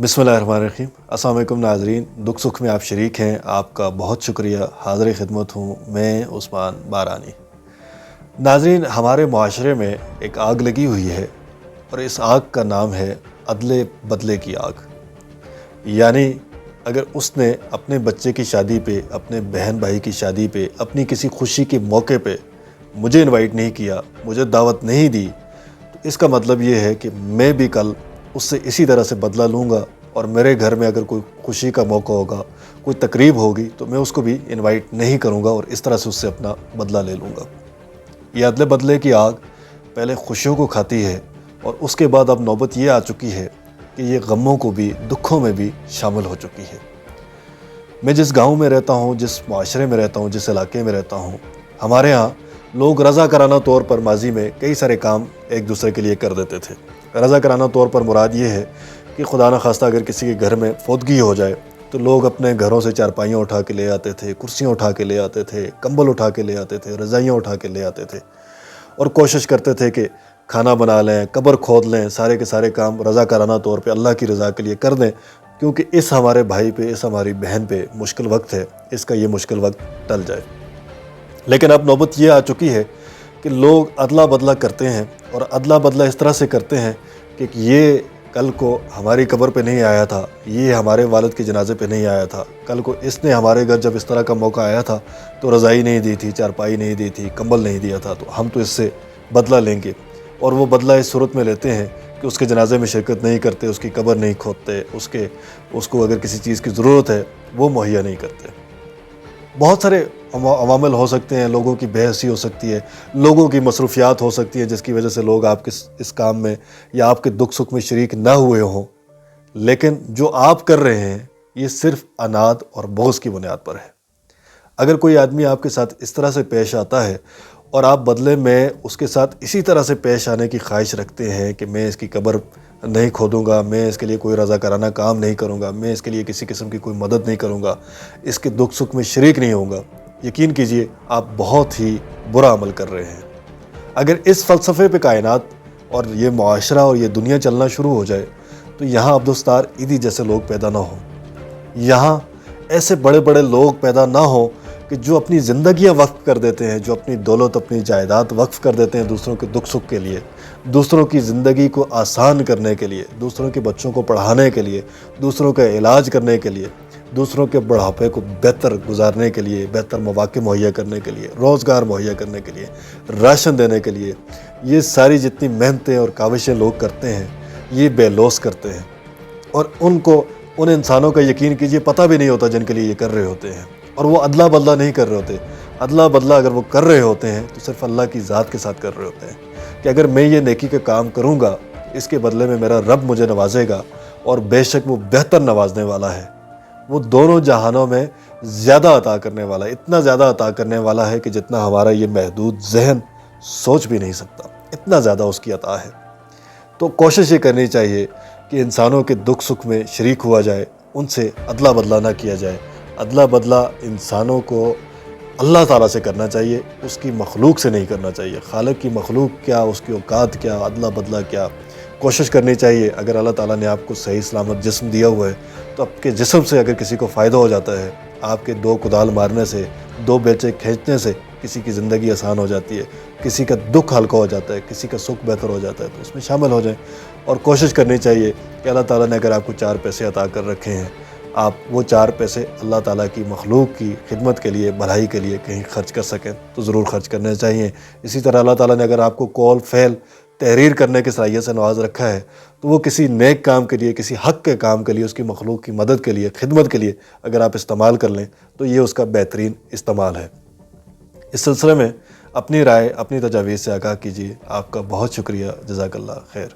बिस्मिल्लाहिर्रहमानिर्रहीम। अस्सलाम वालेकुम नाज़रीन, दुख सुख में आप शरीक हैं, आपका बहुत शुक्रिया। हाज़िर खिदमत हूँ मैं उस्मान बारानी। नाज़रीन, हमारे माशरे में एक आग लगी हुई है और इस आग का नाम है अदले बदले की आग। यानी अगर उसने अपने बच्चे की शादी पे, अपने बहन भाई की शादी पे, अपनी किसी खुशी के मौके पे मुझे इनवाइट नहीं किया, मुझे दावत नहीं दी, तो इसका मतलब ये है कि मैं भी कल उससे इसी तरह से बदला लूँगा और मेरे घर में अगर कोई खुशी का मौका होगा, कोई तकरीब होगी, तो मैं उसको भी इनवाइट नहीं करूँगा और इस तरह से उससे अपना बदला ले लूँगा। ये अदले बदले की आग पहले खुशियों को खाती है और उसके बाद अब नौबत ये आ चुकी है कि ये गमों को भी, दुखों में भी शामिल हो चुकी है। मैं जिस गाँव में रहता हूँ, जिस माशरे में रहता हूँ, जिस इलाके में रहता हूँ, हमारे यहाँ लोग रज़ाकाराना तौर पर माजी में कई सारे काम एक दूसरे के लिए कर देते थे। रज़ाकाराना तौर पर मुराद ये है कि खुदा न खास्ता अगर किसी के घर में फौतगी हो जाए तो लोग अपने घरों से चारपाइयाँ उठा के ले आते थे, कुर्सियाँ उठा के ले आते थे, कंबल उठा के ले आते थे, रज़ाइयाँ उठा के ले आते थे और कोशिश करते थे कि खाना बना लें, कब्र खोद लें, सारे के सारे काम रज़ाकाराना तौर पे अल्लाह की रज़ा के लिए कर दें, क्योंकि इस हमारे भाई पे, इस हमारी बहन पे मुश्किल वक्त है, इसका ये मुश्किल वक्त टल जाए। लेकिन अब नौबत ये आ चुकी है कि लोग अदला बदला करते हैं और अदला बदला इस तरह से करते हैं कि ये कल को हमारी कब्र पे नहीं आया था, ये हमारे वालिद के जनाजे पे नहीं आया था, कल को इसने हमारे घर जब इस तरह का मौका आया था तो रज़ाई नहीं दी थी, चारपाई नहीं दी थी, कंबल नहीं दिया था, तो हम तो इससे बदला लेंगे। और वो बदला इस सूरत में लेते हैं कि उसके जनाजे में शिरकत नहीं करते, उसकी कब्र नहीं खोदते, उसको अगर किसी चीज़ की ज़रूरत है वो मुहैया नहीं करते। बहुत सारे अवामिल हो सकते हैं, लोगों की बेहसी हो सकती है, लोगों की मसरूफियात हो सकती है जिसकी वजह से लोग आपके इस काम में या आपके दुख सुख में शरीक ना हुए हों। लेकिन जो आप कर रहे हैं ये सिर्फ अनाद और बोझ की बुनियाद पर है। अगर कोई आदमी आपके साथ इस तरह से पेश आता है और आप बदले में उसके साथ इसी तरह से पेश आने की ख्वाहिश रखते हैं कि मैं इसकी कब्र नहीं खोदूंगा, मैं इसके लिए कोई रज़ाकाराना काम नहीं करूंगा, मैं इसके लिए किसी किस्म की कोई मदद नहीं करूंगा, इसके दुख सुख में शरीक नहीं होऊंगा, यकीन कीजिए आप बहुत ही बुरा अमल कर रहे हैं। अगर इस फ़लसफ़े पे कायनात और ये मुआशरा और ये दुनिया चलना शुरू हो जाए तो यहाँ अब्दुस्तार ईदी जैसे लोग पैदा ना हों, यहाँ ऐसे बड़े बड़े लोग पैदा ना हों कि जो अपनी ज़िंदगियाँ वक्फ़ कर देते हैं, जो अपनी दौलत, अपनी जायदाद वक्फ़ कर देते हैं दूसरों के दुख सुख के लिए, दूसरों की ज़िंदगी को आसान करने के लिए, दूसरों के बच्चों को पढ़ाने के लिए, दूसरों का इलाज करने के लिए, दूसरों के बुढ़ापे को बेहतर गुजारने के लिए, बेहतर मौक़े मुहैया करने के लिए, रोज़गार मुहैया करने के लिए, राशन देने के लिए, ये सारी जितनी मेहनतें और काविशें लोग करते हैं ये बेलौस करते हैं। और उनको, उन इंसानों का यकीन कीजिए पता भी नहीं होता जिनके लिए ये कर रहे होते हैं, और वो अदला बदला नहीं कर रहे होते। अदला बदला अगर वो कर रहे होते हैं तो सिर्फ अल्लाह की ज़ात के साथ कर रहे होते हैं कि अगर मैं ये नेकी का काम करूँगा इसके बदले में मेरा रब मुझे नवाजेगा, और बेशक वो बेहतर नवाजने वाला है। वो दोनों जहानों में ज़्यादा अता करने वाला है, इतना ज़्यादा अता करने वाला है कि जितना हमारा ये महदूद जहन सोच भी नहीं सकता, इतना ज़्यादा उसकी अता है। तो कोशिश ये करनी चाहिए कि इंसानों के दुख सुख में शरीक हुआ जाए, उनसे अदला बदला ना किया जाए। अदला बदला इंसानों को अल्लाह ताला से करना चाहिए, उसकी मखलूक से नहीं करना चाहिए। खालिक की मखलूक क्या, उसकी औकात क्या, अदला बदला क्या। कोशिश करनी चाहिए अगर अल्लाह ताला ने आपको सही सलामत जिस्म दिया हुआ है तो आपके जिस्म से अगर किसी को फ़ायदा हो जाता है, आपके 2 कुदाल मारने से, 2 बेलचे खींचने से किसी की ज़िंदगी आसान हो जाती है, किसी का दुख हल्का हो जाता है, किसी का सुख बेहतर हो जाता है, तो उसमें शामिल हो जाएं। और कोशिश करनी चाहिए कि अल्लाह ताला ने अगर आपको 4 पैसे अता कर रखे हैं, आप वो 4 पैसे अल्लाह ताला की मखलूक की खिदमत के लिए, भलाई के लिए कहीं खर्च कर सकें तो ज़रूर खर्च करने चाहिए। इसी तरह अल्लाह ताला ने अगर आपको कौल, फ़ैल, तहरीर करने की सलाहियत से नवाज रखा है तो वो किसी नेक काम के लिए, किसी हक़ के काम के लिए, उसकी मखलूक की मदद के लिए, खिदमत के लिए अगर आप इस्तेमाल कर लें तो ये उसका बेहतरीन इस्तेमाल है। इस सिलसिले में अपनी राय, अपनी तजावीज़ से आगाह कीजिए। आपका बहुत शुक्रिया। जज़ाकल्लाह खैर।